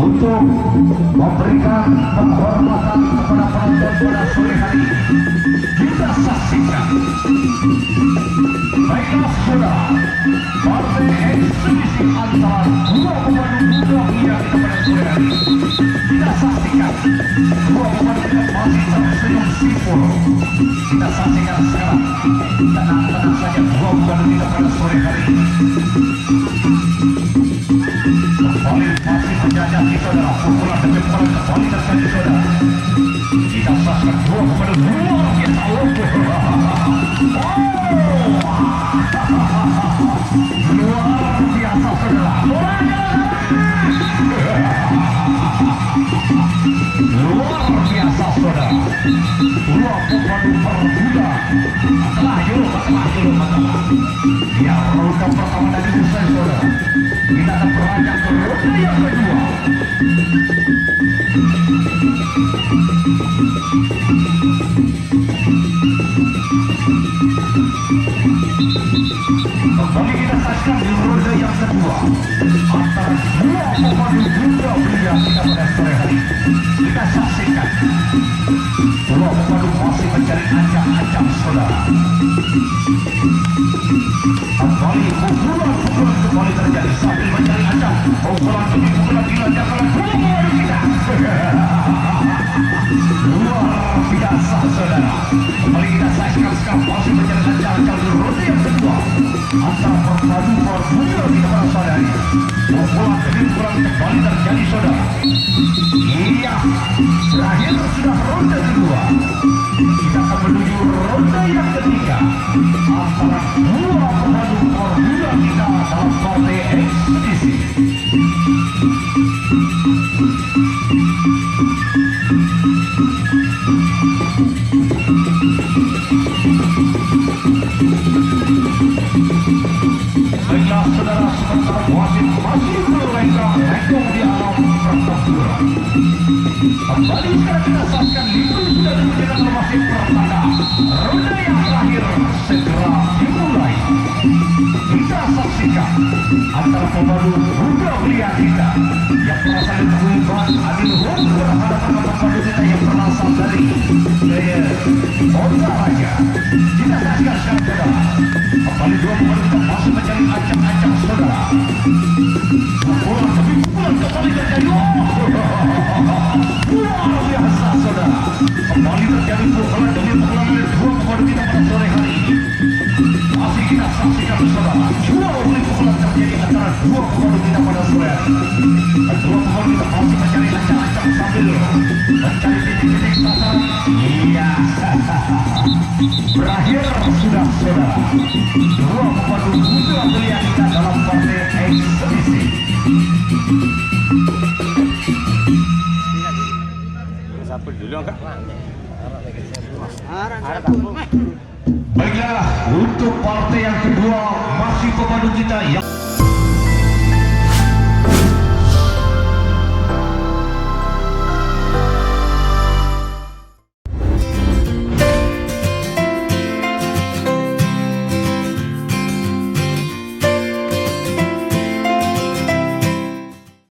untuk memberikan penghormatan kepada penonton pada sore hari ini. Kita saksikan baiklah saudara, partai eksebisi antara dua pemandu muda mulia kita pada sore hari ini. Kita saksikan dua pemandu kita masih tersenyum simpul. Kita saksikan sekarang, tenang-tenang saja dua pemandu kita pada sore hari ini. Kembali masih menjajaki saudara, pukulan demi pukulan kembali terjadi saudara. Kita saksikan dua pemandu luar biasa. Luar biasa saudara. Luar biasa saudara. Dua pemandu permuda. Masalah. Ya, ronde pertama tadi usai saudara. Kita akan beranjak ke ronde yang kedua. Kembali kita saksikan di ronde yang kedua antara dua pemandu muda mulia kita pada sore hari. Kita saksikan dua pemandu masih mencari ancam-ancam saudara. Kembali pukulan kembali terjadi sambil mencari ancam. Pukulan demi pukulan dilancarkan dua pemandu kita. Luar biasa saudara. Kembali kita saksikan sekarang masih mencari ancam-ancam di ronde yang kedua antara perpadu muda kita pada sore hari. Pukulan demi pukulan kembali terjadi saudara. Iya, berakhir sudah ronde kedua. Kita akan menuju ronde yang ketiga antara dua pemandu muda kita dalam partai ekspedisi. Baiklah saudara, sementara wasit masih berlenggang di alam pertempuran. Kembali sekarang kita saksikan Liku sudah diberikan oleh wasit pertanda. Ronde yang terakhir segera dimulai. Kita saksikan antara pemandu muda mulia kita yang berasal dari Kuiban Adil Hong berhadapan dengan pemandu kita yang berasal dari Kota Raja. Kita saksikan sekarang saudara. Kembali dua pemandu kita masih mencari ancam-ancam saudara. Pukulan demi pukulan kembali terjadi. Luar biasa saudara. Kembali terjadi pukulan demi pukulan oleh dua pemandu kita pada sore hari ini. Masih kita saksikan saudara, dua pukulan terjadi antara dua pemandu kita pada sore hari ini. Dua pemandu kita masih mencari ancam-ancam sambil mencari titik-titik sasaran. Iya. Berakhir sudah saudara. Dua pemandu muda mulia kita dalam partai ekspedisi. Baiklah, untuk partai yang kedua masih pemandu kita yang